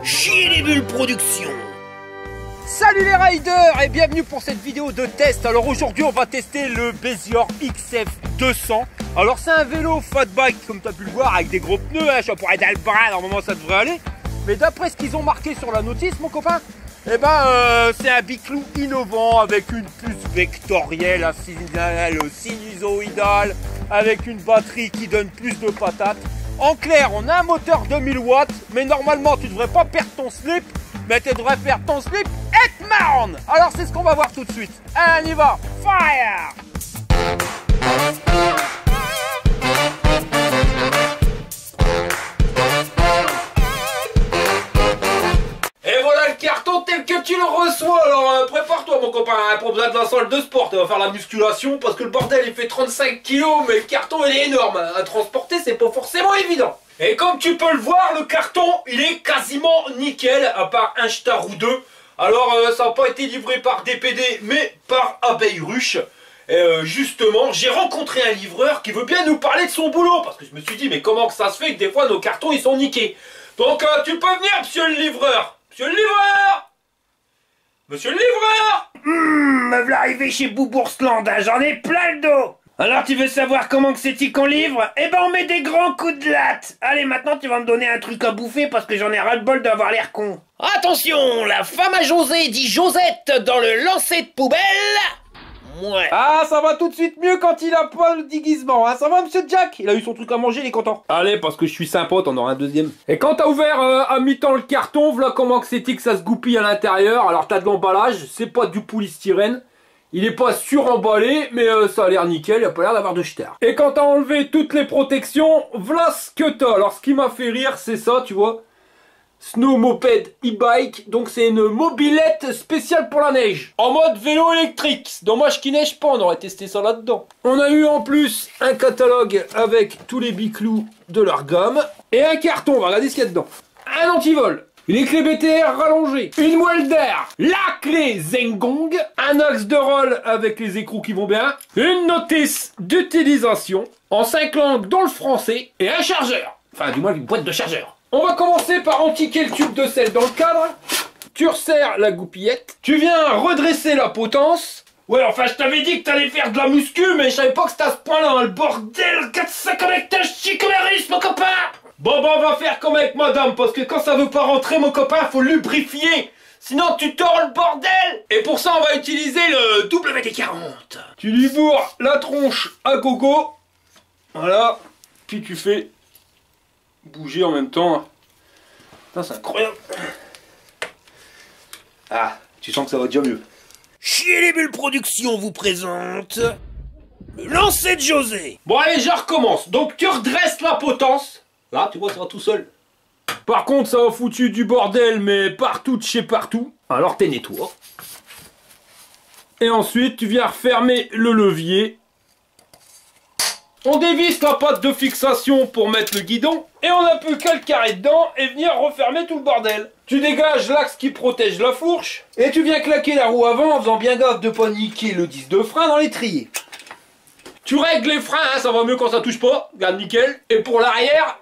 Chier les bulles production. Salut les riders et bienvenue pour cette vidéo de test. Alors aujourd'hui on va tester le Bezior XF 200. Alors c'est un vélo fat bike comme tu as pu le voir avec des gros pneus, hein, ça pourrait être dans le bras, normalement ça devrait aller. Mais d'après ce qu'ils ont marqué sur la notice mon copain, eh ben c'est un biclou innovant avec une puce vectorielle, un sinusoïdal, avec une batterie qui donne plus de patates. En clair, on a un moteur de 1000 watts, mais normalement tu devrais pas perdre ton slip, mais tu devrais faire ton slip et marron. Alors c'est ce qu'on va voir tout de suite. Allez, on y va. Fire! Et voilà le carton tel que tu le reçois. Alors prépare-toi mon copain, hein, pour besoin d'un salle de sport. Tu vas faire la musculation parce que le bordel il fait 35 kg, mais le carton il est énorme. À transporter c'est pas forcément évident. Et comme tu peux le voir, le carton il est quasiment nickel, à part un star ou deux. Alors ça n'a pas été livré par DPD mais par Abeille Ruche. Et justement j'ai rencontré un livreur qui veut bien nous parler de son boulot. Parce que je me suis dit mais comment que ça se fait que des fois nos cartons ils sont niqués. Donc tu peux venir monsieur le livreur. Monsieur le livreur! Monsieur le livreur! Me voilà arrivé chez Bouboursland, hein, j'en ai plein le dos. Alors tu veux savoir comment que c'est qu'on livre? Eh ben on met des grands coups de latte. Allez maintenant tu vas me donner un truc à bouffer parce que j'en ai ras le bol d'avoir l'air con. Attention, la femme à José dit Josette dans le lancer de poubelle. Ouais. Ah, ça va tout de suite mieux quand il a pas le déguisement, hein. Ça va, monsieur Jack? Il a eu son truc à manger, il est content. Allez, parce que je suis sympa, t'en auras un deuxième. Et quand t'as ouvert à mi-temps le carton, voilà comment que c'était que ça se goupille à l'intérieur. Alors t'as de l'emballage, c'est pas du polystyrène. Il est pas suremballé, mais ça a l'air nickel, il a pas l'air d'avoir de jetard. Et quand t'as enlevé toutes les protections, voilà ce que t'as. Alors ce qui m'a fait rire, c'est ça, tu vois. Snow Moped e-bike, donc c'est une mobilette spéciale pour la neige. En mode vélo électrique. Dommage qu'il neige pas, on aurait testé ça là-dedans. On a eu en plus un catalogue avec tous les biclous de leur gamme. Et un carton, on va regarder ce qu'il y a dedans. Un antivol, les clés BTR rallongées, une moelle d'air, la clé Zengong, un axe de roll avec les écrous qui vont bien, une notice d'utilisation en 5 langues dont le français, et un chargeur. Enfin, du moins une boîte de chargeur. On va commencer par antiquer le tube de sel dans le cadre. Tu resserres la goupillette. Tu viens redresser la potence. Ouais, enfin, je t'avais dit que t'allais faire de la muscu, mais je savais pas que c'était à ce point-là, hein. Le bordel, 4 connectage chicoléris, mon copain. Bon, on va faire comme avec madame, parce que quand ça veut pas rentrer, mon copain, faut lubrifier. Sinon, tu tords le bordel. Et pour ça, on va utiliser le WD-40. Tu lui bourres la tronche à gogo. Voilà. Puis tu fais bouger en même temps. C'est incroyable. Ah, tu sens que ça va déjà mieux. Chier les bulles production vous présente le lancer de José. Bon allez, je recommence. Donc tu redresses la potence. Là, tu vois, ça va tout seul. Par contre, ça va foutu du bordel, mais partout de chez partout. Alors t'es nettoies. Et ensuite, tu viens refermer le levier. On dévisse la patte de fixation pour mettre le guidon. Et on n'a plus qu'à le carrer dedans et venir refermer tout le bordel. Tu dégages l'axe qui protège la fourche. Et tu viens claquer la roue avant en faisant bien gaffe de pas niquer le disque de frein dans l'étrier. Tu règles les freins, hein, ça va mieux quand ça touche pas. Regarde, nickel. Et pour l'arrière,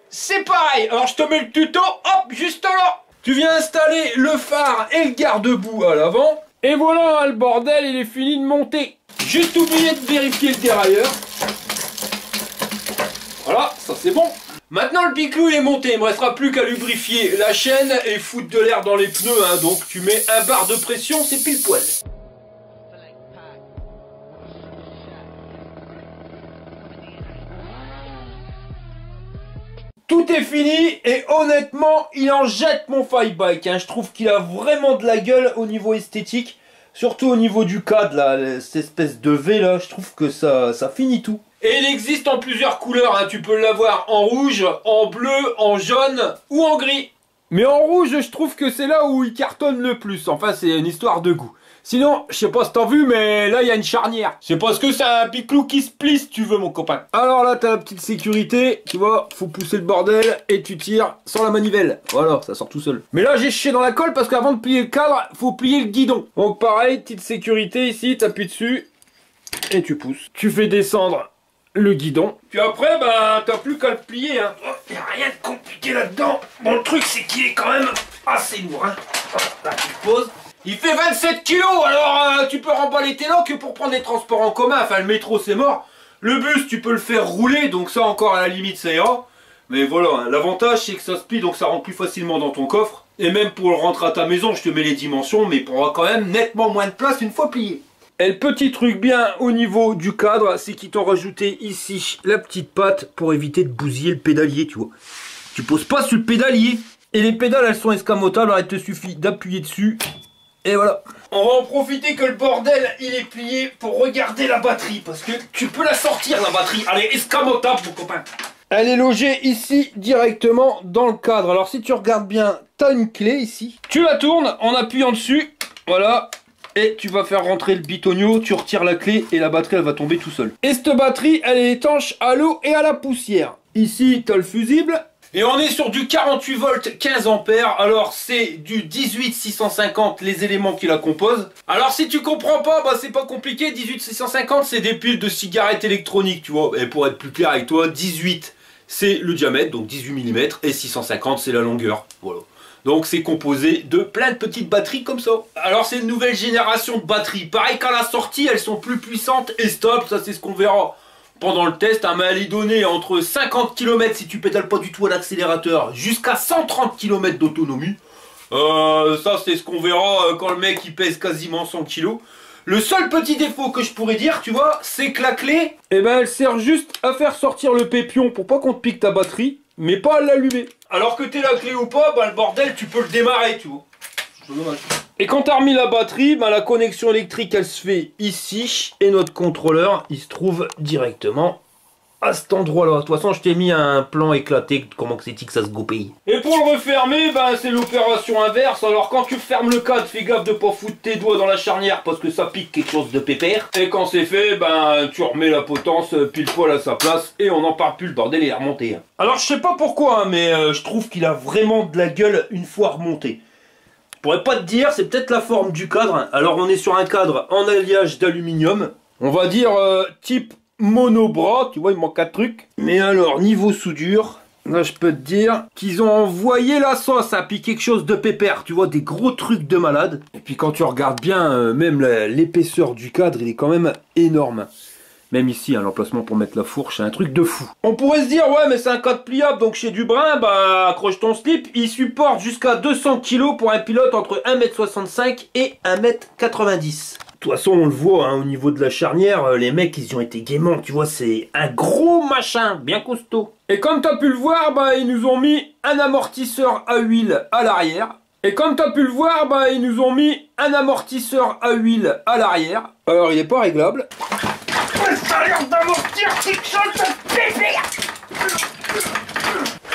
c'est pareil. Alors je te mets le tuto, hop, juste là. Tu viens installer le phare et le garde-boue à l'avant. Et voilà, le bordel, il est fini de monter. Juste oublié de vérifier le dérailleur. Voilà, ça c'est bon. Maintenant le biclou il est monté, il me restera plus qu'à lubrifier la chaîne et foutre de l'air dans les pneus, hein. Donc tu mets un bar de pression, c'est pile poil. Tout est fini et honnêtement il en jette mon fight bike, hein. Je trouve qu'il a vraiment de la gueule au niveau esthétique. Surtout au niveau du cadre là, cette espèce de V là, je trouve que ça finit tout. Et il existe en plusieurs couleurs, hein. Tu peux l'avoir en rouge, en bleu, en jaune ou en gris. Mais en rouge, je trouve que c'est là où il cartonne le plus. Enfin, c'est une histoire de goût. Sinon, je sais pas si t'as vu, mais là, il y a une charnière. C'est parce que c'est un biclou qui se plie, si tu veux, mon copain. Alors là, t'as la petite sécurité. Tu vois, faut pousser le bordel et tu tires sans la manivelle. Voilà, ça sort tout seul. Mais là, j'ai chié dans la colle parce qu'avant de plier le cadre, faut plier le guidon. Donc pareil, petite sécurité ici, t'appuies dessus et tu pousses. Tu fais descendre le guidon. Puis après, bah, t'as plus qu'à le plier, hein. Y a rien de compliqué là-dedans. Bon, le truc, c'est qu'il est quand même assez lourd, hein. Là, tu le poses. Il fait 27 kilos, alors tu peux remballer tes locs pour prendre les transports en commun. Enfin, le métro, c'est mort. Le bus, tu peux le faire rouler, donc ça, encore à la limite, ça ira. Mais voilà, hein, l'avantage, c'est que ça se plie, donc ça rentre plus facilement dans ton coffre. Et même pour le rentrer à ta maison, je te mets les dimensions, mais il prendra quand même nettement moins de place une fois plié. Et le petit truc bien au niveau du cadre, c'est qu'ils t'ont rajouté ici la petite patte pour éviter de bousiller le pédalier, tu vois. Tu poses pas sur le pédalier. Et les pédales, elles sont escamotables, alors il te suffit d'appuyer dessus. Et voilà. On va en profiter que le bordel, il est plié pour regarder la batterie. Parce que tu peux la sortir, la batterie. Elle est escamotable, mon copain. Elle est logée ici, directement dans le cadre. Alors si tu regardes bien, t'as une clé ici. Tu la tournes en appuyant dessus. Voilà. Et tu vas faire rentrer le bitonio, tu retires la clé et la batterie elle va tomber tout seul. Et cette batterie elle est étanche à l'eau et à la poussière. Ici tu as le fusible. Et on est sur du 48 volts 15 ampères. Alors c'est du 18650 les éléments qui la composent. Alors si tu comprends pas, bah c'est pas compliqué. 18650 c'est des piles de cigarettes électroniques, tu vois. Et pour être plus clair avec toi, 18 c'est le diamètre, donc 18 mm. Et 650 c'est la longueur, voilà. Donc c'est composé de plein de petites batteries comme ça. Alors c'est une nouvelle génération de batteries. Pareil qu'à la sortie, elles sont plus puissantes et stop, ça c'est ce qu'on verra pendant le test. Mais elle est donnée entre 50 km si tu pédales pas du tout à l'accélérateur, jusqu'à 130 km d'autonomie. Ça c'est ce qu'on verra quand le mec il pèse quasiment 100 kg. Le seul petit défaut que je pourrais dire, tu vois, c'est que la clé, eh ben elle sert juste à faire sortir le pépion pour pas qu'on te pique ta batterie, mais pas à l'allumer. Alors que t'aies la clé ou pas, bah le bordel, tu peux le démarrer, tu vois. C'est dommage. Et quand t'as remis la batterie, bah la connexion électrique, elle se fait ici. Et notre contrôleur, il se trouve directement à cet endroit-là. De toute façon, je t'ai mis un plan éclaté, comment que c'est que ça se goupille. Et pour le refermer, bah, c'est l'opération inverse. Alors quand tu fermes le cadre, fais gaffe de pas foutre tes doigts dans la charnière parce que ça pique quelque chose de pépère. Et quand c'est fait, bah, tu remets la potence pile poil à sa place et on n'en parle plus, le bordel est remonté. Alors je sais pas pourquoi, hein, mais je trouve qu'il a vraiment de la gueule une fois remonté. Je pourrais pas te dire, c'est peut-être la forme du cadre. Alors on est sur un cadre en alliage d'aluminium. On va dire type monobras, tu vois, il manque 4 trucs. Mais alors, niveau soudure, là je peux te dire qu'ils ont envoyé la sauce, hein, puis quelque chose de pépère, tu vois, des gros trucs de malade. Et puis quand tu regardes bien, même l'épaisseur du cadre, il est quand même énorme. Même ici, hein, l'emplacement pour mettre la fourche, c'est un truc de fou. On pourrait se dire, ouais, mais c'est un cadre pliable, donc chez Dubrin, bah, accroche ton slip, il supporte jusqu'à 200 kg pour un pilote entre 1m65 et 1m90. De toute façon, on le voit, hein, au niveau de la charnière, les mecs, ils y ont été gaiemants, tu vois, c'est un gros machin, bien costaud. Et comme tu as pu le voir, bah, ils nous ont mis un amortisseur à huile à l'arrière. Et comme tu as pu le voir, bah, ils nous ont mis un amortisseur à huile à l'arrière. Alors, il n'est pas réglable. Ça a l'air d'amortir quelque chose de pépère.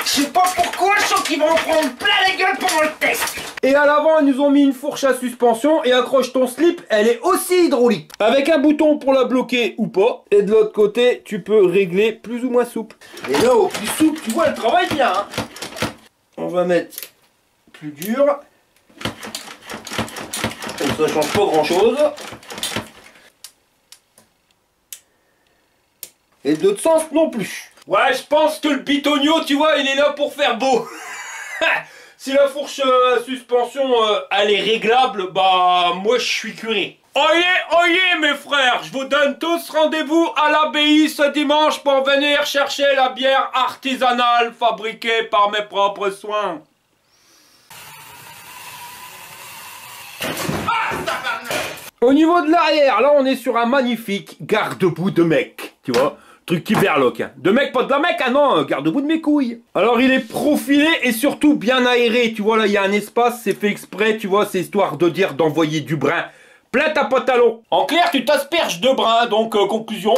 Je sais pas pourquoi, je sens qu'ils vont en prendre plein les gueules pendant le test. Et à l'avant, ils nous ont mis une fourche à suspension et accroche ton slip, elle est aussi hydraulique. Avec un bouton pour la bloquer ou pas. Et de l'autre côté, tu peux régler plus ou moins souple. Et là, au plus souple, tu vois, elle travaille bien. Hein. On va mettre plus dur. Comme ça, change pas grand chose. Et de l'autre sens, non plus. Ouais, je pense que le bitonio, tu vois, il est là pour faire beau. Si la fourche à suspension, elle est réglable, bah, moi, je suis curé. Oyez, mes frères, je vous donne tous rendez-vous à l'abbaye ce dimanche pour venir chercher la bière artisanale fabriquée par mes propres soins. Au niveau de l'arrière, là, on est sur un magnifique garde-boue de mec, tu vois. Truc qui verloque, hein. De mec, pas de la mec, ah non, garde-boue de mes couilles. Alors il est profilé et surtout bien aéré, tu vois, là il y a un espace, c'est fait exprès, tu vois, c'est histoire de dire d'envoyer du brin plein ta pantalon. En clair, tu t'asperges de brin, donc conclusion,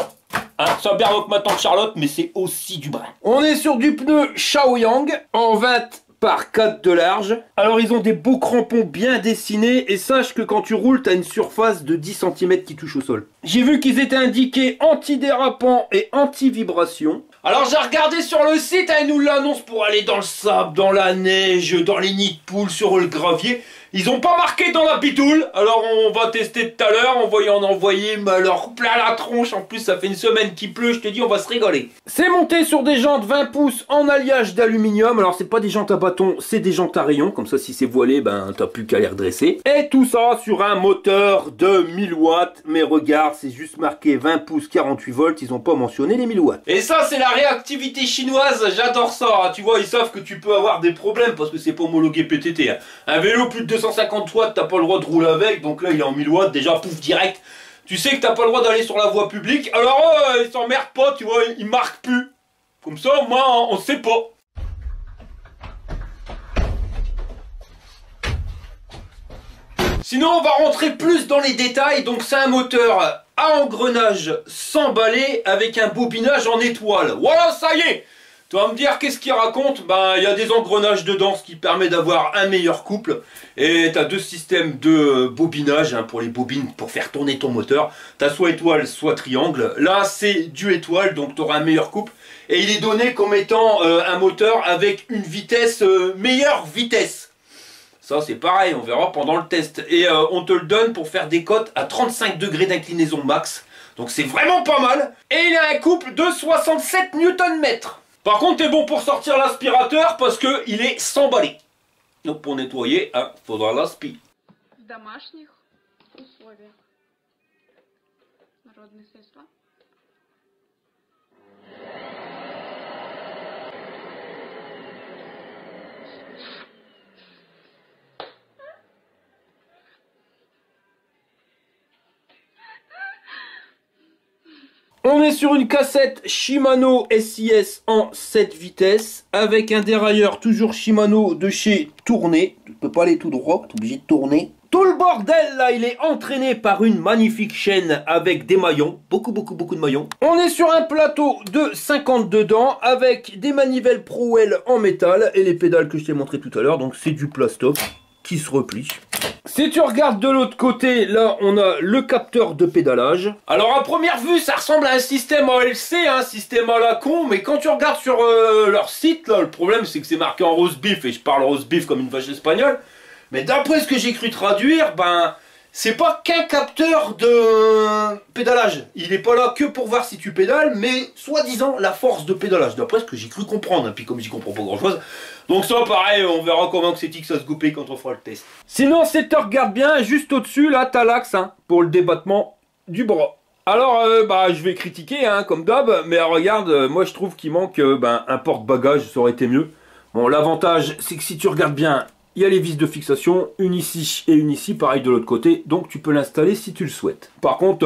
hein, ça berloque ma tante Charlotte, mais c'est aussi du brin. On est sur du pneu Shaoyang en 20 par 4 de large. Alors ils ont des beaux crampons bien dessinés et sache que quand tu roules, tu as une surface de 10 cm qui touche au sol. J'ai vu qu'ils étaient indiqués anti-dérapant et anti-vibration. Alors j'ai regardé sur le site, ils nous l'annoncent pour aller dans le sable, dans la neige, dans les nids de poules, sur le gravier. Ils ont pas marqué dans la bitoule, alors on va tester tout à l'heure, on va y en envoyer, mais alors plein la tronche, en plus ça fait une semaine qu'il pleut, je te dis on va se rigoler. C'est monté sur des jantes 20 pouces en alliage d'aluminium, alors c'est pas des jantes à bâton, c'est des jantes à rayon, comme ça si c'est voilé, ben t'as plus qu'à les redresser. Et tout ça sur un moteur de 1000 watts, mais regarde, c'est juste marqué 20 pouces 48 volts, ils ont pas mentionné les 1000 watts. Et ça c'est la réactivité chinoise, j'adore ça, hein. Tu vois, ils savent que tu peux avoir des problèmes parce que c'est pas homologué PTT, hein. Un vélo plus de 250 watts, t'as pas le droit de rouler avec, donc là il est en 1000 watts, déjà pouf direct. Tu sais que t'as pas le droit d'aller sur la voie publique, alors ils s'emmerdent pas, tu vois, ils marquent plus. Comme ça au moins on sait pas. Sinon on va rentrer plus dans les détails, donc c'est un moteur à engrenage sans balai avec un bobinage en étoile. Voilà, ça y est. Tu vas me dire qu'est-ce qu'il raconte? Ben il y a des engrenages dedans, ce qui permet d'avoir un meilleur couple. Et tu as deux systèmes de bobinage hein, pour les bobines pour faire tourner ton moteur. Tu as soit étoile, soit triangle. Là c'est du étoile, donc tu auras un meilleur couple. Et il est donné comme étant un moteur avec une vitesse, meilleure vitesse. Ça c'est pareil, on verra pendant le test. Et on te le donne pour faire des cotes à 35 degrés d'inclinaison max. Donc c'est vraiment pas mal. Et il a un couple de 67 Nm. Par contre, t'es bon pour sortir l'aspirateur parce que il est sans balai. Donc pour nettoyer, hein, faudra l'aspi. В домашних условиях. Народные средства. On est sur une cassette Shimano SIS en 7 vitesses avec un dérailleur toujours Shimano de chez Tourné. Tu peux pas aller tout droit, tu es obligé de tourner. Tout le bordel là, il est entraîné par une magnifique chaîne avec des maillons, beaucoup de maillons. On est sur un plateau de 52 dents avec des manivelles Prowell en métal et les pédales que je t'ai montré tout à l'heure, donc c'est du plastoc qui se replie. Si tu regardes de l'autre côté, là on a le capteur de pédalage. Alors à première vue ça ressemble à un système ALC, un système à la con, mais quand tu regardes sur leur site, là, le problème c'est que c'est marqué en rose beef, et je parle rose beef comme une vache espagnole. Mais d'après ce que j'ai cru traduire, ben c'est pas qu'un capteur de pédalage. Il est pas là que pour voir si tu pédales, mais soi-disant la force de pédalage, d'après ce que j'ai cru comprendre. Et puis comme j'y comprends pas grand chose, donc ça pareil, on verra comment que c'est que ça se goupille quand on fera le test. Sinon si tu regardes bien, juste au-dessus là t'as l'axe hein, pour le débattement du bras. Alors bah je vais critiquer hein, comme d'hab, mais regarde, moi je trouve qu'il manque un porte-bagages, ça aurait été mieux. Bon, l'avantage c'est que si tu regardes bien, il y a les vis de fixation, une ici et une ici, pareil de l'autre côté, donc tu peux l'installer si tu le souhaites. Par contre,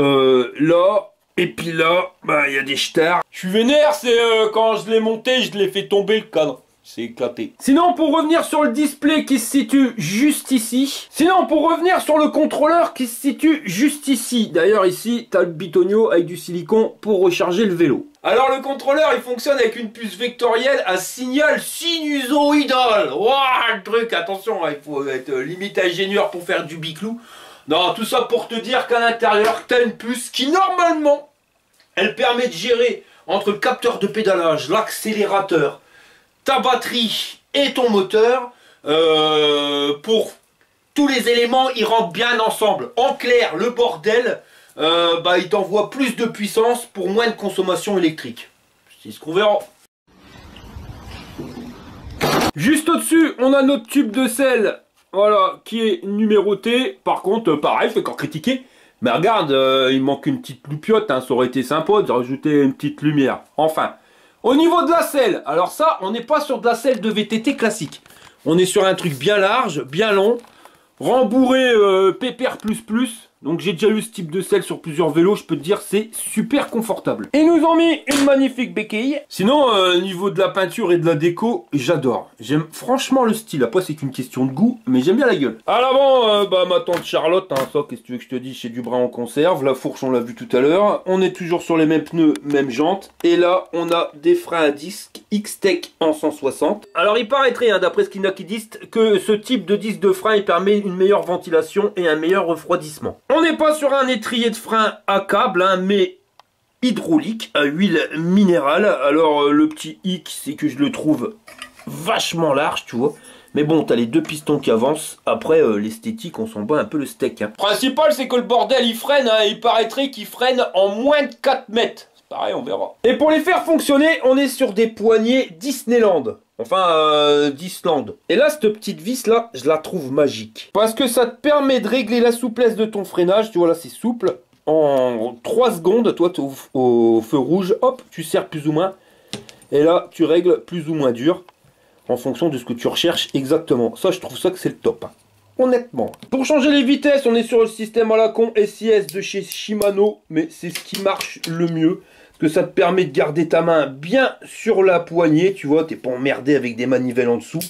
là, et puis là, bah il y a des stars. Je suis vénère, c'est quand je l'ai monté, je l'ai fait tomber le cadre. C'est éclaté. Sinon, pour revenir sur le display qui se situe juste ici. Sinon, pour revenir sur le contrôleur qui se situe juste ici. D'ailleurs, ici, tu as le bitonio avec du silicone pour recharger le vélo. Alors, le contrôleur, il fonctionne avec une puce vectorielle à signal sinusoïdal. Waouh, le truc, attention, il faut être limite ingénieur pour faire du biclou. Non, tout ça pour te dire qu'à l'intérieur, tu as une puce qui, normalement, elle permet de gérer entre le capteur de pédalage, l'accélérateur, ta batterie et ton moteur, pour tous les éléments, ils rentrent bien ensemble. En clair, le bordel, il t'envoie plus de puissance pour moins de consommation électrique. C'est ce qu'on verra. Juste au-dessus, on a notre tube de sel, voilà, qui est numéroté. Par contre, pareil, je fais encore critiquer. Mais regarde, il manque une petite loupiote, hein, ça aurait été sympa de rajouter une petite lumière. Enfin. Au niveau de la selle, alors ça, on n'est pas sur de la selle de VTT classique. On est sur un truc bien large, bien long, rembourré pépère plus. Donc j'ai déjà eu ce type de selle sur plusieurs vélos, je peux te dire c'est super confortable. Ils nous ont mis une magnifique béquille. Sinon, au niveau de la peinture et de la déco, j'adore. J'aime franchement le style. Après c'est qu'une question de goût, mais j'aime bien la gueule. À l'avant, ma tante Charlotte, hein, ça qu'est-ce que tu veux que je te dise, chez du brin en conserve. La fourche on l'a vu tout à l'heure. On est toujours sur les mêmes pneus, mêmes jantes. Et là on a des freins à disque X-Tech en 160. Alors il paraîtrait, hein, d'après ce qu'il y en a qui disent, que ce type de disque de frein il permet une meilleure ventilation et un meilleur refroidissement. On n'est pas sur un étrier de frein à câble, hein, mais hydraulique, à huile minérale. Alors le petit hic, c'est que je le trouve vachement large, tu vois. Mais bon, t'as les deux pistons qui avancent. Après, l'esthétique, on s'en bat un peu le steak. Hein. Principal, c'est que le bordel, il freine. Hein. Il paraîtrait qu'il freine en moins de 4 mètres. C'est pareil, on verra. Et pour les faire fonctionner, on est sur des poignées Disneyland. Enfin, Disneyland. Et là, cette petite vis-là, je la trouve magique. Parce que ça te permet de régler la souplesse de ton freinage. Tu vois, là, c'est souple. En 3 secondes, toi, tu es au feu rouge. Hop, tu serres plus ou moins. Et là, tu règles plus ou moins dur. En fonction de ce que tu recherches exactement. Ça, je trouve ça que c'est le top. Hein. Honnêtement. Pour changer les vitesses, on est sur le système à la con SIS de chez Shimano. Mais c'est ce qui marche le mieux. Parce que ça te permet de garder ta main bien sur la poignée. Tu vois, t'es pas emmerdé avec des manivelles en dessous.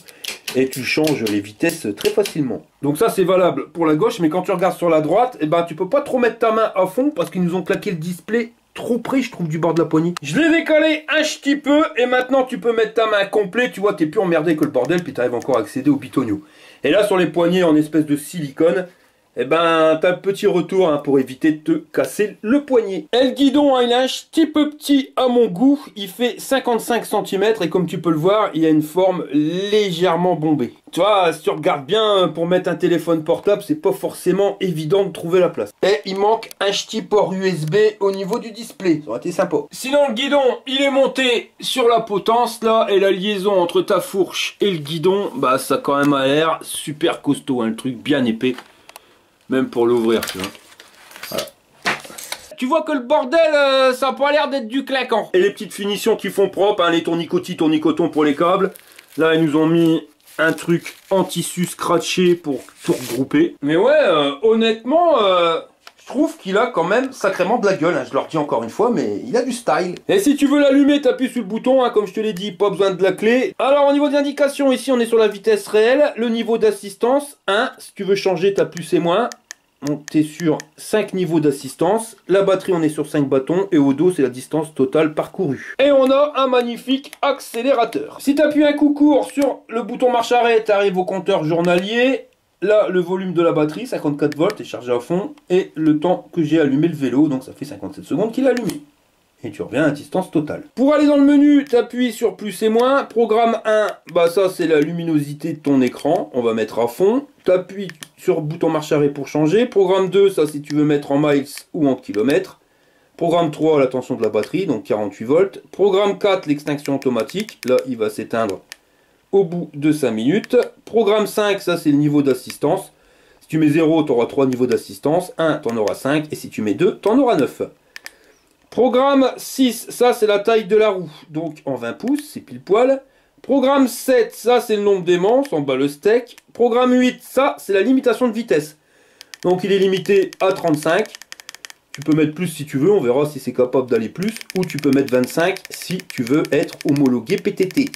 Et tu changes les vitesses très facilement. Donc ça, c'est valable pour la gauche. Mais quand tu regardes sur la droite, eh ben, tu peux pas trop mettre ta main à fond. Parce qu'ils nous ont claqué le display trop près, je trouve, du bord de la poignée. Je l'ai décalé un petit peu. Et maintenant, tu peux mettre ta main complet. Tu vois, t'es plus emmerdé que le bordel. Puis tu arrives encore à accéder au bitonio. Et là, sur les poignées en espèce de silicone, eh ben, t'as un petit retour hein, pour éviter de te casser le poignet. Et le guidon, hein, il est un petit peu petit à mon goût. Il fait 55 cm et comme tu peux le voir, il a une forme légèrement bombée. Tu vois, si tu regardes bien, pour mettre un téléphone portable, c'est pas forcément évident de trouver la place. Et il manque un petit port USB au niveau du display. Ça aurait été sympa. Sinon, le guidon, il est monté sur la potence, là, et la liaison entre ta fourche et le guidon, bah, ça quand même a l'air super costaud, hein, le truc bien épais. Même pour l'ouvrir, tu vois. Voilà. Tu vois que le bordel, ça n'a pas l'air d'être du claquant. Et les petites finitions qui font propre, hein, les tournicotis, tournicotons pour les câbles. Là, ils nous ont mis un truc en tissu scratché pour tout regrouper. Mais ouais, honnêtement, je trouve qu'il a quand même sacrément de la gueule. Hein. Je le redis encore une fois, mais il a du style. Et si tu veux l'allumer, t'appuies sur le bouton, hein, comme je te l'ai dit, pas besoin de la clé. Alors, au niveau des indications, ici, on est sur la vitesse réelle. Le niveau d'assistance, 1. Si tu veux changer, t'as plus et moins. Donc, tu es sur 5 niveaux d'assistance. La batterie, on est sur 5 bâtons. Et au dos, c'est la distance totale parcourue. Et on a un magnifique accélérateur. Si tu appuies un coup court sur le bouton marche arrêt, tu arrives au compteur journalier. Là, le volume de la batterie, 54 volts, est chargé à fond. Et le temps que j'ai allumé le vélo, donc ça fait 57 secondes qu'il est allumé. Et tu reviens à distance totale. Pour aller dans le menu, tu appuies sur plus et moins. Programme 1, bah ça c'est la luminosité de ton écran. On va mettre à fond. Tu appuies sur le bouton marche arrêt pour changer. Programme 2, ça si tu veux mettre en miles ou en kilomètres. Programme 3, la tension de la batterie, donc 48 volts. Programme 4, l'extinction automatique. Là, il va s'éteindre au bout de 5 minutes. Programme 5, ça c'est le niveau d'assistance. Si tu mets 0, tu auras 3 niveaux d'assistance. 1, tu en auras 5. Et si tu mets 2, tu en auras 9. Programme 6, ça c'est la taille de la roue, donc en 20 pouces, c'est pile poil. Programme 7, ça c'est le nombre d'aimants, en bas le steak. Programme 8, ça c'est la limitation de vitesse. Donc il est limité à 35. Tu peux mettre plus si tu veux, on verra si c'est capable d'aller plus. Ou tu peux mettre 25 si tu veux être homologué PTT.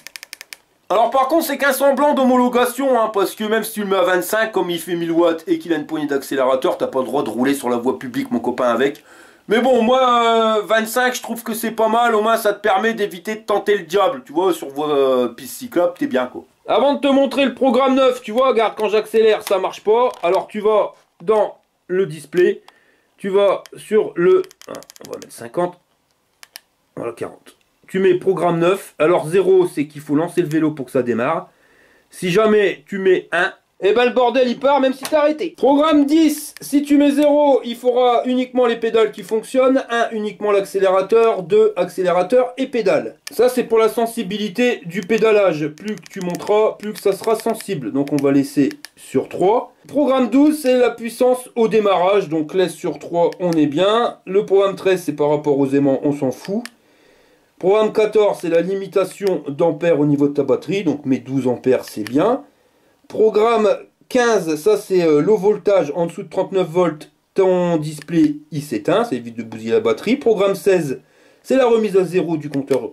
Alors par contre c'est qu'un semblant d'homologation, hein, parce que même si tu le mets à 25, comme il fait 1000 watts et qu'il a une poignée d'accélérateur, t'as pas le droit de rouler sur la voie publique mon copain avec. Mais bon, moi, 25, je trouve que c'est pas mal. Au moins, ça te permet d'éviter de tenter le diable. Tu vois, sur voie piste cyclable, t'es bien, quoi. Avant de te montrer le programme 9, tu vois, regarde, quand j'accélère, ça marche pas. Alors, tu vas dans le display. Tu vas sur le... on va mettre 50. Voilà, 40. Tu mets programme 9. Alors, 0, c'est qu'il faut lancer le vélo pour que ça démarre. Si jamais tu mets 1... et ben le bordel il part même si t'as arrêté. Programme 10, si tu mets 0, il faudra uniquement les pédales qui fonctionnent. 1, uniquement l'accélérateur. 2, accélérateur et pédale. Ça c'est pour la sensibilité du pédalage. Plus que tu monteras, plus que ça sera sensible. Donc on va laisser sur 3. Programme 12, c'est la puissance au démarrage. Donc laisse sur 3, on est bien. Le programme 13, c'est par rapport aux aimants, on s'en fout. Programme 14, c'est la limitation d'ampères au niveau de ta batterie. Donc mes 12 ampères, c'est bien. Programme 15, ça c'est low voltage, en dessous de 39 volts, ton display il s'éteint, ça évite de bousiller la batterie. Programme 16, c'est la remise à zéro du compteur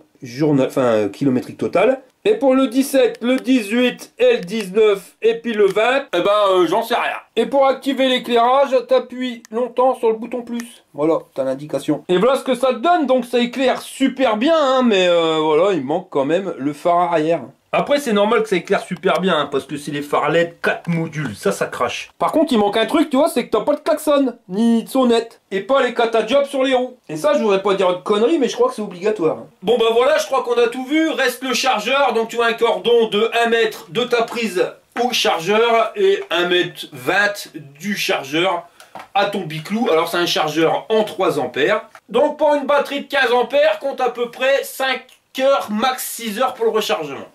kilométrique total. Et pour le 17, le 18 et le 19 et puis le 20, eh ben j'en sais rien. Et pour activer l'éclairage, t'appuies longtemps sur le bouton plus. Voilà, t'as l'indication. Et voilà ce que ça te donne, donc ça éclaire super bien, hein, mais voilà, il manque quand même le phare arrière. Après, c'est normal que ça éclaire super bien, hein, parce que c'est les phares LED 4 modules, ça crache. Par contre, il manque un truc, tu vois, c'est que t'as pas de klaxon, ni de sonnette, et pas les cata-jobs sur les roues. Et ça, je voudrais pas dire de conneries, mais je crois que c'est obligatoire. Bon, bah voilà, je crois qu'on a tout vu. Reste le chargeur, donc tu as un cordon de 1 mètre de ta prise au chargeur et 1,20 m du chargeur à ton biclou. Alors c'est un chargeur en 3 ampères. Donc pour une batterie de 15 ampères, compte à peu près 5 heures, max 6 heures pour le rechargement.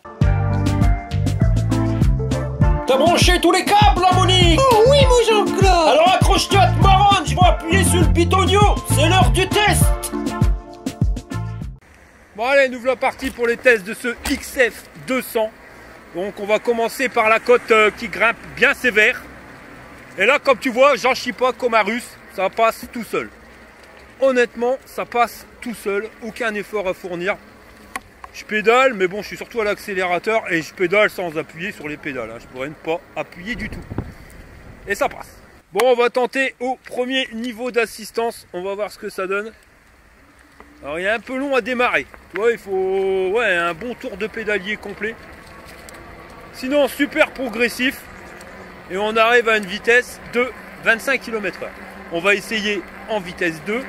T'as branché tous les câbles là, Monique? Oh oui, mon Jean-Claude. Alors accroche-toi, te marronne, je vais appuyer sur le bitonio. C'est l'heure du test. Bon allez, nous voilà partis pour les tests de ce XF200. Donc on va commencer par la côte qui grimpe bien sévère. Et là, comme tu vois, j'en chie pas comme un russe, ça passe tout seul. Honnêtement, ça passe tout seul, aucun effort à fournir. Je pédale, mais bon, je suis surtout à l'accélérateur et je pédale sans appuyer sur les pédales. Je pourrais ne pas appuyer du tout. Et ça passe. Bon, on va tenter au premier niveau d'assistance. On va voir ce que ça donne. Alors, il est un peu long à démarrer. Tu vois, il faut un bon tour de pédalier complet. Sinon, super progressif. Et on arrive à une vitesse de 25 km/h. On va essayer en vitesse 2.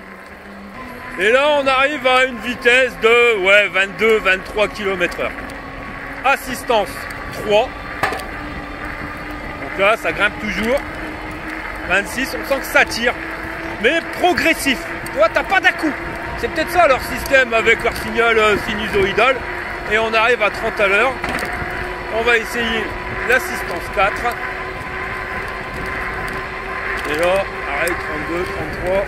Et là, on arrive à une vitesse de 22-23 km/h. Assistance 3. Donc là, ça grimpe toujours. 26, on sent que ça tire. Mais progressif. Tu vois, t'as pas d'à-coup. C'est peut-être ça leur système avec leur signal sinusoïdal. Et on arrive à 30 à l'heure. On va essayer l'assistance 4. Et là, arrête, 32, 33.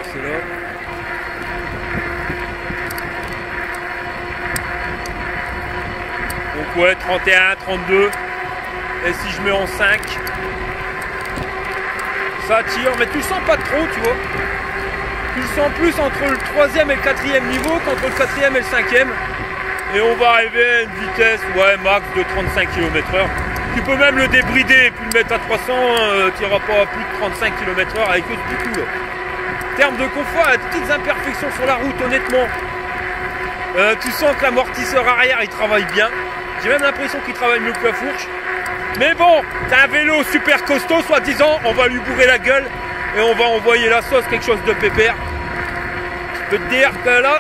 C'est là. Donc ouais, 31, 32. Et si je mets en 5, ça tire. Mais tu le sens pas trop, tu vois. Tu le sens plus entre le 3e et le 4e niveau qu'entre le 4e et le 5e. Et on va arriver à une vitesse, max de 35 km/h. Tu peux même le débrider et puis le mettre à 300, tu n'iras pas à plus de 35 km/h avec eux du tout. En termes de confort, il y a des petites imperfections sur la route, honnêtement. Tu sens que l'amortisseur arrière, il travaille bien. J'ai même l'impression qu'il travaille mieux que la fourche. Mais bon, t'as un vélo super costaud, soi-disant, on va lui bourrer la gueule et on va envoyer la sauce, quelque chose de pépère. Je peux te dire que là,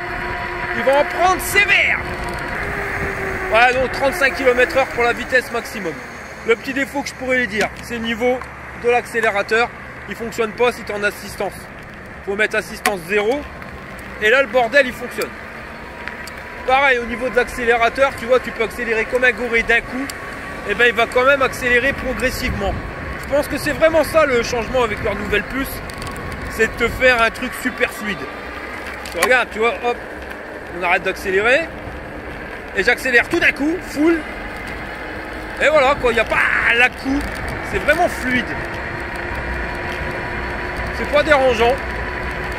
il va en prendre sévère. Voilà, donc 35 km/h pour la vitesse maximum. Le petit défaut que je pourrais lui dire, c'est le niveau de l'accélérateur. Il ne fonctionne pas si tu es en assistance. Il faut mettre assistance 0. Et là, le bordel, il fonctionne. Pareil, au niveau de l'accélérateur, tu vois, tu peux accélérer comme un gorille d'un coup. Et bien, il va quand même accélérer progressivement. Je pense que c'est vraiment ça le changement avec leur nouvelle puce. C'est de te faire un truc super fluide. Tu regardes, tu vois, hop, on arrête d'accélérer. Et j'accélère tout d'un coup, full. Et voilà quoi, il n'y a pas l'à-coup. C'est vraiment fluide. C'est pas dérangeant.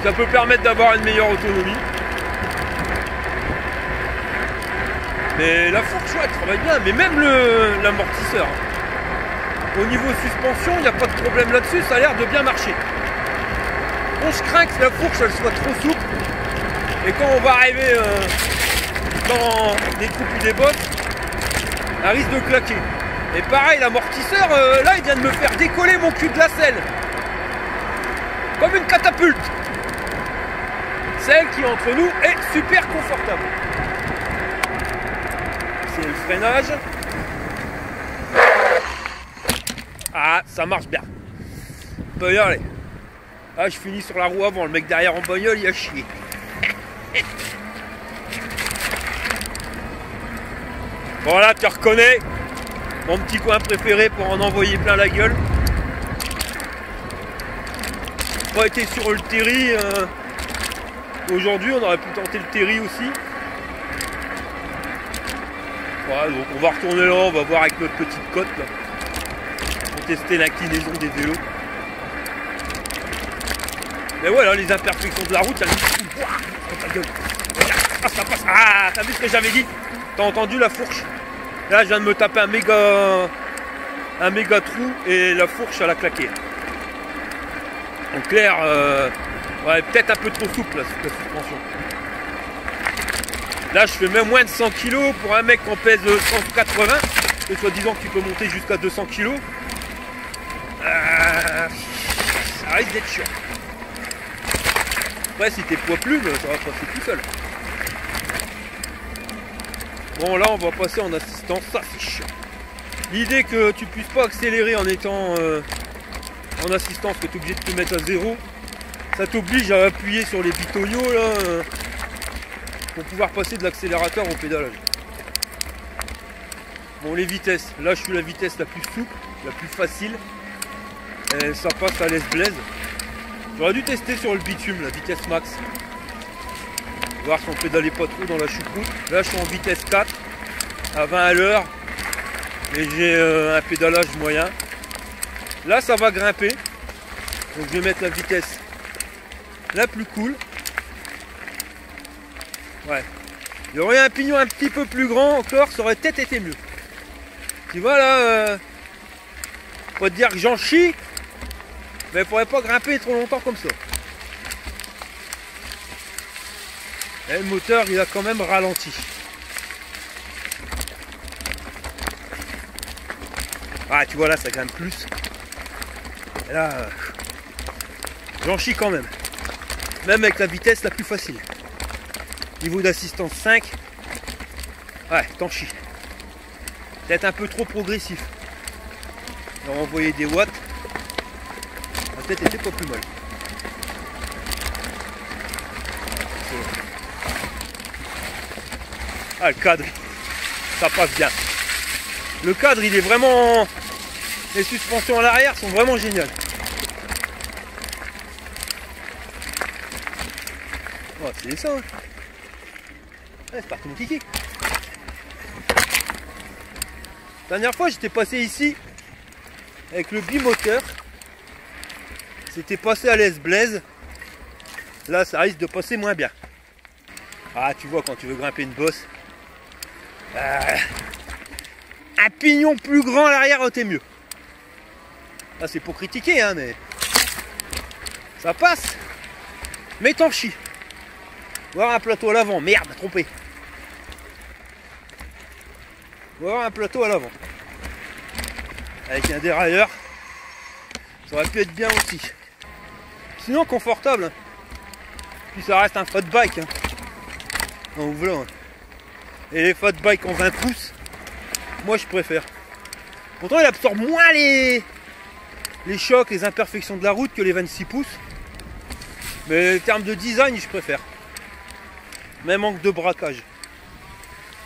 Ça peut permettre d'avoir une meilleure autonomie. Mais la fourche, elle travaille bien. Mais même l'amortisseur. Au niveau suspension, il n'y a pas de problème là-dessus. Ça a l'air de bien marcher. Bon, je crains que la fourche, elle soit trop souple. Et quand on va arriver dans des trous ou des bosses, elle risque de claquer. Et pareil, l'amortisseur, là, il vient de me faire décoller mon cul de la selle. Comme une catapulte. Celle qui, entre nous, est super confortable. C'est le freinage. Ah, ça marche bien. On peut y aller. Ah, je finis sur la roue avant. Le mec derrière en bagnole, il a chié. Voilà, tu reconnais mon petit coin préféré pour en envoyer plein la gueule. On a été sur le Terry. Aujourd'hui, on aurait pu tenter le Terry aussi. Voilà, donc on va retourner là, on va voir avec notre petite cote là. Pour tester l'inclinaison des vélos. Mais voilà, les imperfections de la route, ça nous ta gueule. Ah, ça passe. Ah, t'as vu ce que j'avais dit? T'as entendu la fourche? Là, je viens de me taper un méga trou et la fourche, elle a claqué. En clair, peut-être un peu trop souple la suspension. Là, je fais même moins de 100 kg pour un mec qui en pèse 180. Et soi-disant que tu peux monter jusqu'à 200 kg. Ça risque d'être chiant. Après, si t'es poids plume, ça va passer tout seul. Bon, là, on va passer en assistance. Ça, c'est chiant. L'idée que tu puisses pas accélérer en étant en assistance, que tu es obligé de te mettre à zéro, ça t'oblige à appuyer sur les bitoyaux là pour pouvoir passer de l'accélérateur au pédalage. Bon, les vitesses, là je suis la vitesse la plus souple, la plus facile, et ça passe à l'aise-blaise. J'aurais dû tester sur le bitume la vitesse max, voir si on pédalait pas trop dans la choucroute. Là je suis en vitesse 4 à 20 à l'heure et j'ai un pédalage moyen. Là ça va grimper, donc je vais mettre la vitesse la plus cool. Ouais, il y aurait un pignon un petit peu plus grand encore, ça aurait peut-être été mieux. Tu vois là, faut te dire que j'en chie, mais il faudrait pas grimper trop longtemps comme ça. Et le moteur il a quand même ralenti. Ah tu vois là ça grimpe plus. Et là j'en chie quand même. Même avec la vitesse la plus facile. Niveau d'assistance 5. Ouais t'en chies. Peut-être un peu trop progressif. On va envoyer des watts. Ça a peut-être été pas plus mal. Ah le cadre, ça passe bien. Le cadre il est vraiment... Les suspensions à l'arrière sont vraiment géniales. Oh, c'est ça. Hein. Ouais, c'est parti mon kiki. La dernière fois j'étais passé ici avec le bimoteur. C'était passé à l'aise-blaise. Là ça risque de passer moins bien. Ah tu vois quand tu veux grimper une bosse. Un pignon plus grand à l'arrière, t'es mieux. Là c'est pour critiquer hein, mais ça passe. Mais t'en chies. Voir un plateau à l'avant, merde, trompé. Voir un plateau à l'avant. Avec un dérailleur. Ça aurait pu être bien aussi. Sinon confortable. Hein. Puis ça reste un fat bike. Hein. En volant. Hein. Et les fat bikes en 20 pouces, moi je préfère. Pourtant il absorbe moins les chocs, les imperfections de la route que les 26 pouces. Mais en termes de design, je préfère. Même manque de braquage.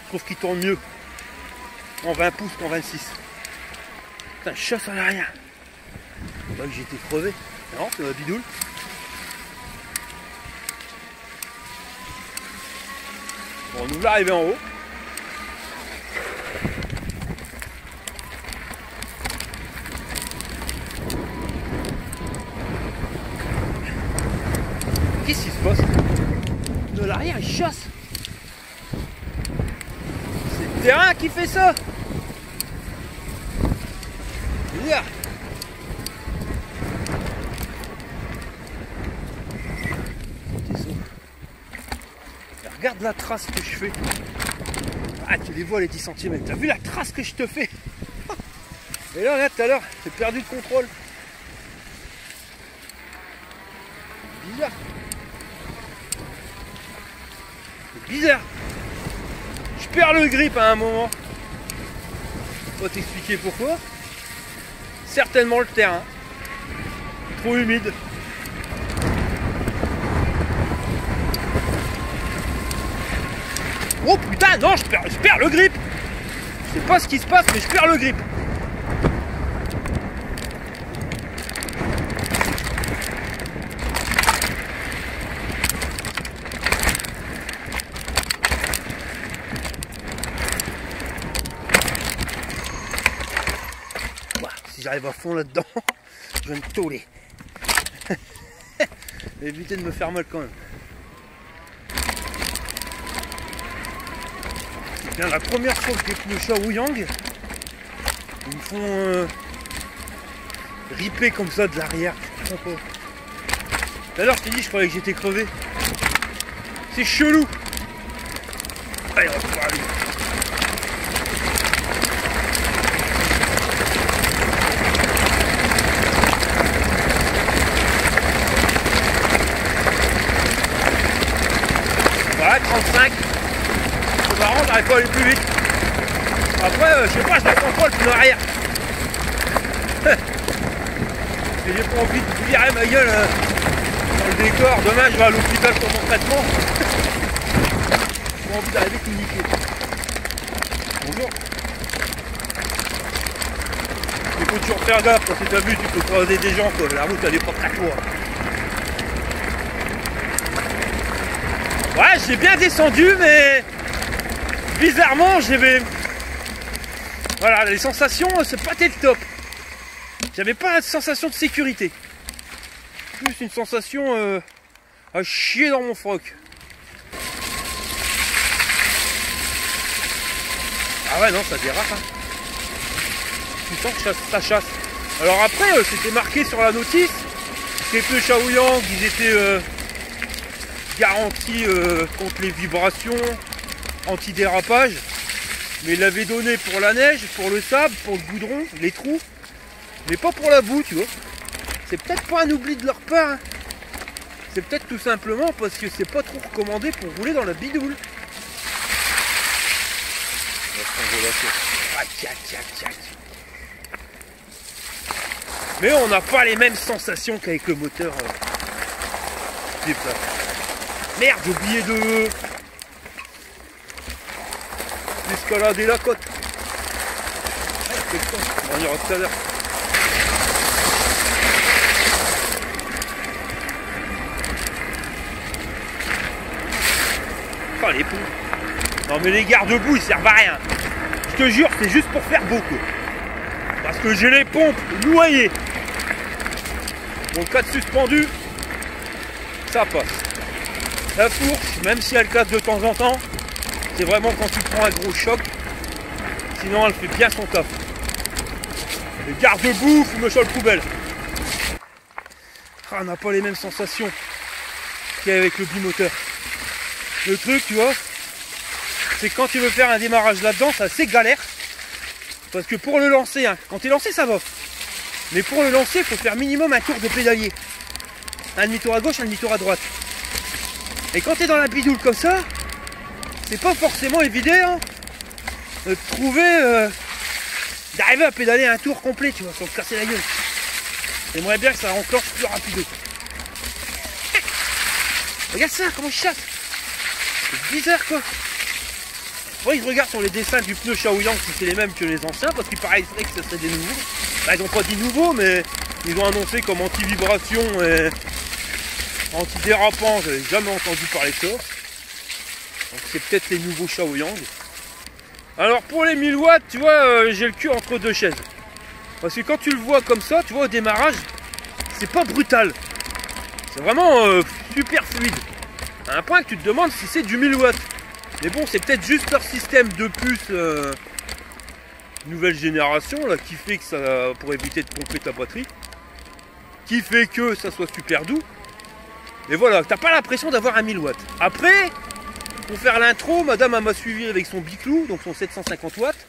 Je trouve qu'il tourne mieux en 20 pouces qu'en 26. Putain, je chasse à l'arrière. Là que j'étais crevé. Non, c'est ma bidoule. Bon, nous l'arrivée en haut. Qu'est-ce qui se passe? De l'arrière, il chasse. C'est le terrain qui fait ça. Là. Regarde la trace que je fais. Ah, tu les vois les 10 cm. T'as vu la trace que je te fais? Et là, tout à l'heure, j'ai perdu le contrôle. Bizarre. C'est bizarre. Je perds le grip à un moment. Je vais t'expliquer pourquoi. Certainement le terrain. Trop humide. Oh putain, non, je perds le grip. Je sais pas ce qui se passe, mais je perds le grip. Bah, si j'arrive à fond là-dedans, je vais me tauler. Éviter de me faire mal quand même. C'est bien la première fois que les pneus Shaoyang ils me font ripper comme ça de l'arrière. Tout à l'heure je t'ai dit, je croyais que j'étais crevé. C'est chelou. Allez, on va pouvoir aller. Ouais, 35. C'est marrant, j'arrive pas à aller plus vite. Après, je sais pas, je l'attends pas le pneu arrière. Et j'ai pas envie de virer ma gueule dans le décor. Demain, je vais à l'hôpital pour mon traitement. J'ai pas envie d'arriver tout niquer. Bonjour. Il faut toujours faire gaffe parce que t'as vu, tu peux croiser des gens, quoi. La route, elle est pas très loin. Ouais, j'ai bien descendu, mais bizarrement, j'avais... Voilà, les sensations, c'est pas tel top. J'avais pas la sensation de sécurité. Plus une sensation à chier dans mon froc. Ah ouais, non, ça dérape. Hein. Tu sens que ça chasse. Alors après, c'était marqué sur la notice que les pneus Shaoyang, ils étaient garantis contre les vibrations, anti-dérapage. Mais ils l'avaient donné pour la neige, pour le sable, pour le goudron, les trous. Mais pas pour la boue, tu vois. C'est peut-être pas un oubli de leur part. Hein. C'est peut-être tout simplement parce que c'est pas trop recommandé pour rouler dans la bidoule. Mais on n'a pas les mêmes sensations qu'avec le moteur déplacé. Merde, j'ai oublié d'escalader la côte. On ira tout à l'heure. Oh les poules. Non mais les garde-boue ils servent à rien. Je te jure, c'est juste pour faire beau quoi. Parce que j'ai les pompes noyées. Bon, le cadre suspendu, ça passe. La fourche, même si elle casse de temps en temps, c'est vraiment quand tu prends un gros choc. Sinon elle fait bien son taf. Les garde-boue, fume-sol poubelle. Ah, on n'a pas les mêmes sensations qu'avec le bimoteur. Le truc, tu vois, c'est que quand tu veux faire un démarrage là-dedans, c'est assez galère. Parce que pour le lancer, hein, quand tu es lancé, ça va. Mais pour le lancer, il faut faire minimum un tour de pédalier. Un demi-tour à gauche, un demi-tour à droite. Et quand tu es dans la bidoule comme ça, c'est pas forcément évident de trouver, d'arriver à pédaler un tour complet, tu vois, sans te casser la gueule. J'aimerais bien que ça enclenche plus rapide. Regarde ça, comment je chasse. C'est bizarre quoi. Après, ils regardent sur les dessins du pneu Shaoyang si c'est les mêmes que les anciens, parce qu'il paraîtrait que ce serait des nouveaux. Bah, ils n'ont pas dit nouveau, mais ils ont annoncé comme anti-vibration et anti-dérapant. J'avais jamais entendu parler de ça. Donc c'est peut-être les nouveaux Shaoyang. Alors pour les 1000 watts, tu vois, j'ai le cul entre deux chaises. Parce que quand tu le vois comme ça, tu vois au démarrage, c'est pas brutal. C'est vraiment super fluide. À un point que tu te demandes si c'est du 1000 watts. Mais bon, c'est peut-être juste leur système de puce nouvelle génération là qui fait que ça, pour éviter de pomper ta batterie, qui fait que ça soit super doux. Mais voilà, t'as pas l'impression d'avoir un 1000 watts. Après, pour faire l'intro, madame m'a suivi avec son biclou, donc son 750 watts.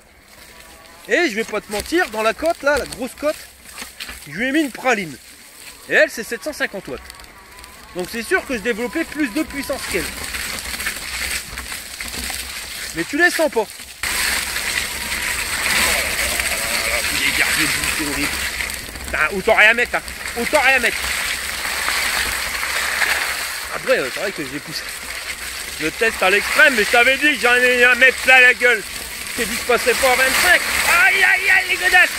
Et je vais pas te mentir, dans la cote là, la grosse cote, je lui ai mis une praline. Et elle, c'est 750 watts. Donc c'est sûr que je développais plus de puissance qu'elle. Mais tu les sens pas. Oh là là, les garde-boue, c'est horrible. Autant rien mettre, hein. Autant rien mettre. Après, c'est vrai que j'ai poussé le test à l'extrême, mais je t'avais dit que j'en ai un mettre plein la gueule. J'ai dit que je passerais pas à 25. Aïe aïe aïe les godasses.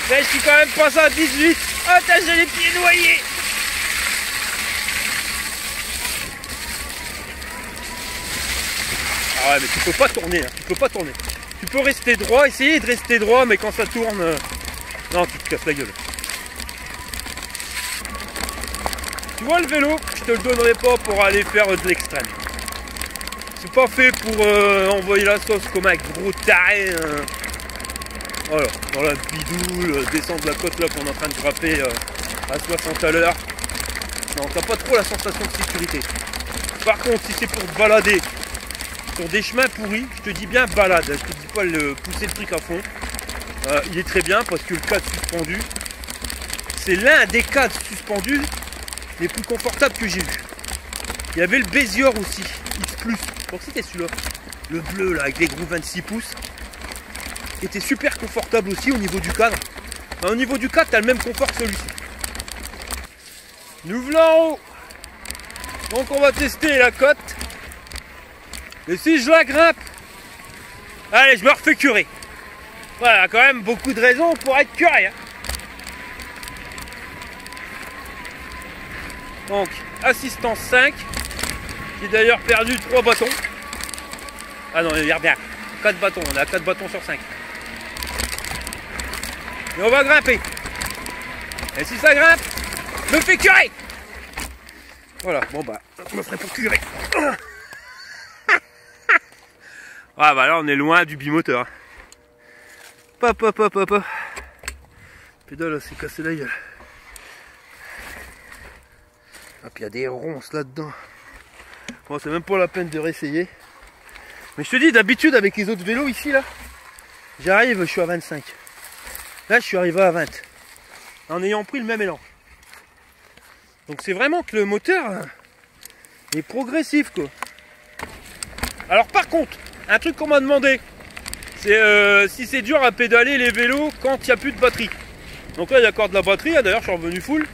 Mais je suis quand même passé à 18. Oh t'as j'ai les pieds noyés. Ah ouais mais tu peux pas tourner, hein. Tu peux pas tourner. Tu peux rester droit, essayer de rester droit, mais quand ça tourne, non tu te casses la gueule. Tu vois le vélo, je te le donnerai pas pour aller faire de l'extrême. C'est pas fait pour envoyer la sauce comme un gros taré. Voilà, dans la bidoule, descendre la côte là qu'on est en train de frapper à 60 à l'heure. Non, t'as pas trop la sensation de sécurité. Par contre, si c'est pour te balader sur des chemins pourris, je te dis bien balade. Je te dis pas pousser le truc à fond. Il est très bien parce que le cadre suspendu, c'est l'un des cadres suspendus les plus confortables que j'ai vu. Il y avait le Bézior aussi, X+. Je crois que c'était celui-là. Le bleu là, avec les gros 26 pouces. qui était super confortable aussi au niveau du cadre. Au niveau du cadre, tu as le même confort que celui-ci. Nous voilà en haut. Donc on va tester la côte. Et si je la grimpe, allez, je me refais curer. Voilà, quand même beaucoup de raisons pour être curé. Hein. Donc, assistance 5. J'ai d'ailleurs perdu 3 bâtons. Ah non, regarde bien. 4 bâtons, on a 4 bâtons sur 5. Et on va grimper. Et si ça grimpe, je me fais curer. Voilà, bon bah, je me ferai pour curer. Ah bah là on est loin du bimoteur. Pop. Pédale, c'est cassé la gueule. Ah puis il y a des ronces là-dedans. Bon, c'est même pas la peine de réessayer. Mais je te dis, d'habitude avec les autres vélos ici là, j'arrive, je suis à 25. Là je suis arrivé à 20. En ayant pris le même élan. Donc c'est vraiment que le moteur est progressif quoi. Alors par contre, un truc qu'on m'a demandé, c'est si c'est dur à pédaler les vélos quand il n'y a plus de batterie. Donc là il y a encore de la batterie, d'ailleurs je suis revenu full.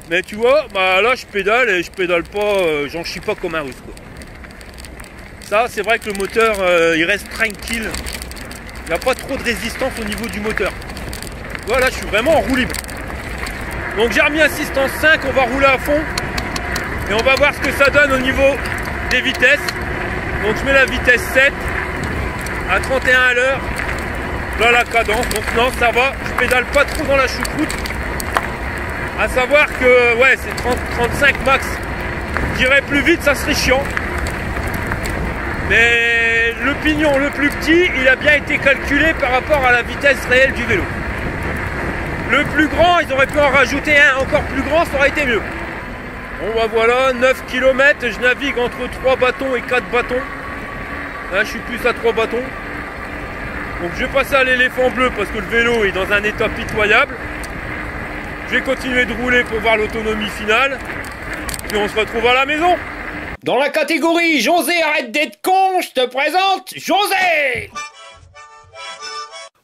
Mais tu vois, bah là je pédale et je pédale pas, j'en chie pas comme un russe quoi. Ça c'est vrai que le moteur il reste tranquille. Il n'y a pas trop de résistance au niveau du moteur. Voilà, je suis vraiment en roue libre. Donc j'ai remis assistance 5, on va rouler à fond. Et on va voir ce que ça donne au niveau des vitesses. Donc je mets la vitesse 7 à 31 à l'heure. Là la cadence, donc non ça va, je pédale pas trop dans la choucroute. À savoir que ouais c'est 30-35 max. J'irais plus vite, ça serait chiant. Mais le pignon le plus petit, il a bien été calculé par rapport à la vitesse réelle du vélo. Le plus grand, ils auraient pu en rajouter un encore plus grand, ça aurait été mieux. Bon bah voilà, 9 km, je navigue entre 3 bâtons et 4 bâtons. Là je suis plus à 3 bâtons. Donc je vais passer à l'éléphant bleu parce que le vélo est dans un état pitoyable. Je vais continuer de rouler pour voir l'autonomie finale. Puis on se retrouve à la maison. Dans la catégorie José arrête d'être con, je te présente José.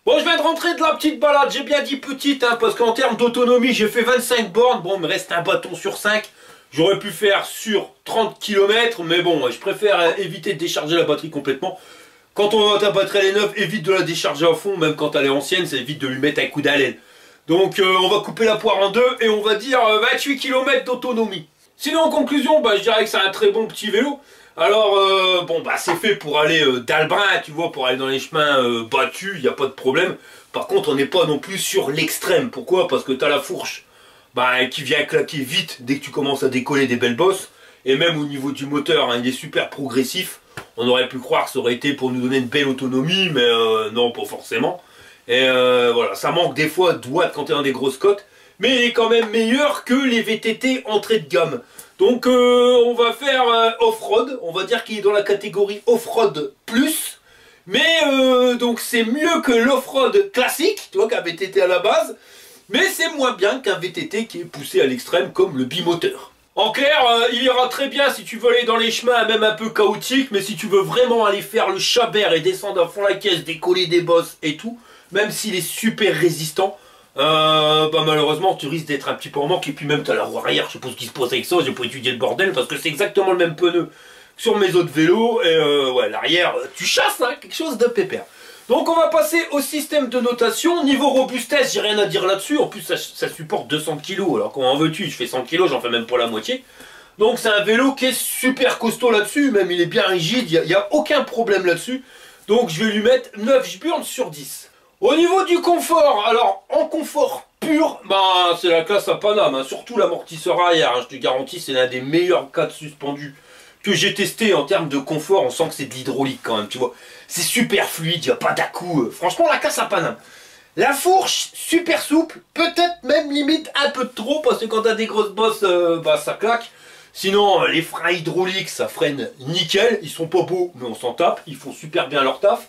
Bon, je viens de rentrer de la petite balade, j'ai bien dit petite, hein, parce qu'en termes d'autonomie, j'ai fait 25 bornes. Bon, il me reste un bâton sur 5. J'aurais pu faire sur 30 km, mais bon, je préfère éviter de décharger la batterie complètement. Quand ta batterie elle est neuve, évite de la décharger à fond, même quand elle est ancienne, ça évite de lui mettre un coup d'haleine. Donc on va couper la poire en deux et on va dire 28 km d'autonomie. Sinon en conclusion, bah, je dirais que c'est un très bon petit vélo. Alors bon bah c'est fait pour aller d'Albrin, tu vois, pour aller dans les chemins battus, il n'y a pas de problème. Par contre on n'est pas non plus sur l'extrême. Pourquoi? Parce que tu as la fourche bah, qui vient claquer vite dès que tu commences à décoller des belles bosses. Et même au niveau du moteur, hein, il est super progressif. On aurait pu croire que ça aurait été pour nous donner une belle autonomie, mais non, pas forcément. Et voilà, ça manque des fois de watts quand tu es dans des grosses côtes. Mais il est quand même meilleur que les VTT entrée de gamme. Donc on va faire off-road, on va dire qu'il est dans la catégorie off-road plus. Mais donc c'est mieux que l'off-road classique, tu vois, qu'un VTT à la base. Mais c'est moins bien qu'un VTT qui est poussé à l'extrême comme le bimoteur. En clair, il ira très bien si tu veux aller dans les chemins même un peu chaotiques, mais si tu veux vraiment aller faire le chabert et descendre à fond la caisse, décoller des bosses et tout, même s'il est super résistant, bah malheureusement tu risques d'être un petit peu en manque. Et puis même tu as la roue arrière, je sais pas ce qui se passe avec ça, j'ai pas étudié le bordel parce que c'est exactement le même pneu que sur mes autres vélos. Et ouais, l'arrière, tu chasses hein, quelque chose de pépère. Donc on va passer au système de notation. Niveau robustesse, j'ai rien à dire là-dessus. En plus ça supporte 200 kg. Alors comment en veux-tu? Je fais 100 kg, j'en fais même pas la moitié. Donc c'est un vélo qui est super costaud là-dessus. Même il est bien rigide, il n'y a aucun problème là-dessus. Donc je vais lui mettre 9 jburnes sur 10. Au niveau du confort, alors en confort pur, bah, c'est la classe à Paname. Hein. Surtout l'amortisseur arrière, hein. Je te garantis c'est l'un des meilleurs cadres suspendus que j'ai testé en termes de confort. On sent que c'est de l'hydraulique quand même, tu vois. C'est super fluide, il n'y a pas d'à-coup. Franchement, la casse à Paname. La fourche, super souple, peut-être même limite un peu de trop, parce que quand tu as des grosses bosses, bah, ça claque. Sinon, les freins hydrauliques, ça freine nickel. Ils sont pas beaux, mais on s'en tape. Ils font super bien leur taf.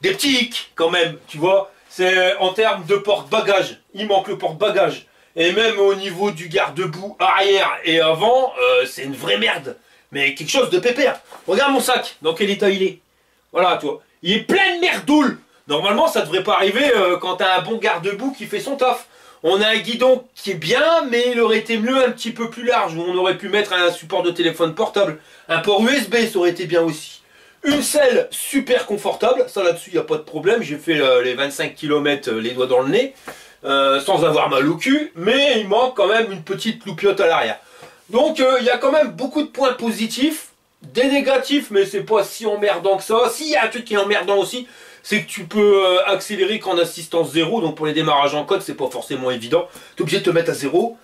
Des petits hicks, quand même, tu vois. C'est en termes de porte-bagages. Il manque le porte-bagages. Et même au niveau du garde-boue arrière et avant, c'est une vraie merde. Mais quelque chose de pépère. Regarde mon sac, dans quel état il est. Voilà, tu vois. Il est plein de merdoule. Normalement, ça devrait pas arriver quand t'as un bon garde-boue qui fait son taf. On a un guidon qui est bien, mais il aurait été mieux un petit peu plus large, où on aurait pu mettre un support de téléphone portable. Un port USB, ça aurait été bien aussi. Une selle super confortable, ça là-dessus, il n'y a pas de problème. J'ai fait les 25 km les doigts dans le nez, sans avoir mal au cul, mais il manque quand même une petite loupiote à l'arrière. Donc, il y a quand même beaucoup de points positifs, des négatifs, mais c'est pas si emmerdant que ça. S'il y a un truc qui est emmerdant aussi, c'est que tu peux accélérer qu'en assistance 0, donc pour les démarrages en code, c'est pas forcément évident. Tu es obligé de te mettre à 0,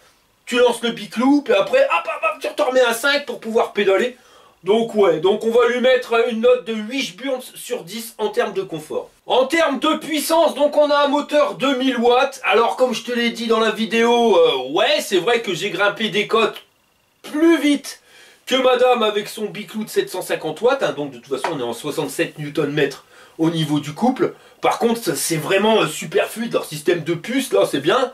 tu lances le biclou, puis après, hop, tu te remets à 5 pour pouvoir pédaler. Donc ouais, donc on va lui mettre une note de 8 burns sur 10 en termes de confort. En termes de puissance, donc on a un moteur 2000 watts. Alors comme je te l'ai dit dans la vidéo, ouais, c'est vrai que j'ai grimpé des côtes plus vite que madame avec son biclou de 750 watts. Hein, donc de toute façon, on est en 67 Nm au niveau du couple. Par contre, c'est vraiment super fluide. Leur système de puce, là, c'est bien.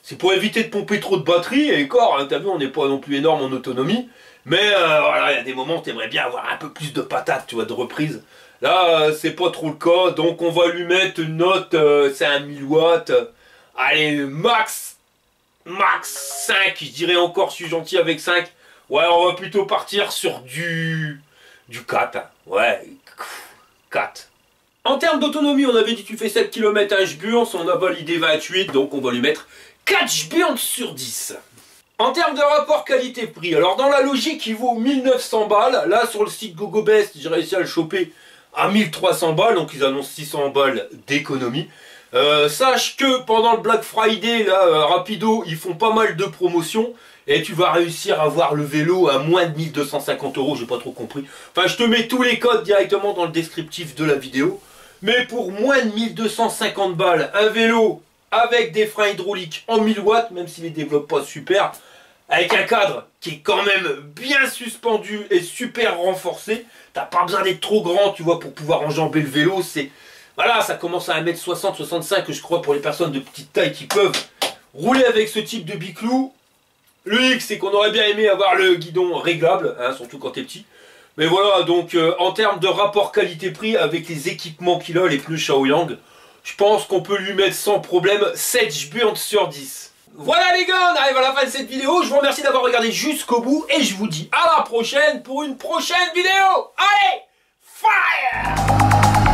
C'est pour éviter de pomper trop de batterie. Et encore, hein, t'as vu, on n'est pas non plus énorme en autonomie. Mais voilà, il y a des moments où tu aimerais bien avoir un peu plus de patates, tu vois, de reprise. Là, c'est pas trop le cas. Donc, on va lui mettre une note, c'est un 1000 watts. Allez, max 5. Je dirais encore, je suis gentil avec 5. Ouais, on va plutôt partir sur du 4. Hein. Ouais, 4. En termes d'autonomie, on avait dit tu fais 7 km à H-Burns, on a validé 28, donc on va lui mettre 4 H-Burns sur 10. En termes de rapport qualité-prix, alors dans la logique, il vaut 1900 balles. Là, sur le site GoGoBest, j'ai réussi à le choper à 1300 balles, donc ils annoncent 600 balles d'économie. Sache que pendant le Black Friday, là, Rapido, ils font pas mal de promotions. Et tu vas réussir à avoir le vélo à moins de 1250 €, j'ai pas trop compris. Enfin, je te mets tous les codes directement dans le descriptif de la vidéo. Mais pour moins de 1250 balles, un vélo avec des freins hydrauliques en 1000 watts, même s'il les développe pas super, avec un cadre qui est quand même bien suspendu et super renforcé. T'as pas besoin d'être trop grand, tu vois, pour pouvoir enjamber le vélo. C'est voilà, ça commence à 1m60, 65, je crois, pour les personnes de petite taille qui peuvent rouler avec ce type de biclou. Le X, c'est qu'on aurait bien aimé avoir le guidon réglable, hein, surtout quand t'es petit. Mais voilà, donc en termes de rapport qualité-prix, avec les équipements qu'il a, les pneus Shaoyang, je pense qu'on peut lui mettre sans problème 7 burns sur 10. Voilà les gars, on arrive à la fin de cette vidéo. Je vous remercie d'avoir regardé jusqu'au bout et je vous dis à la prochaine pour une prochaine vidéo. Allez, fire!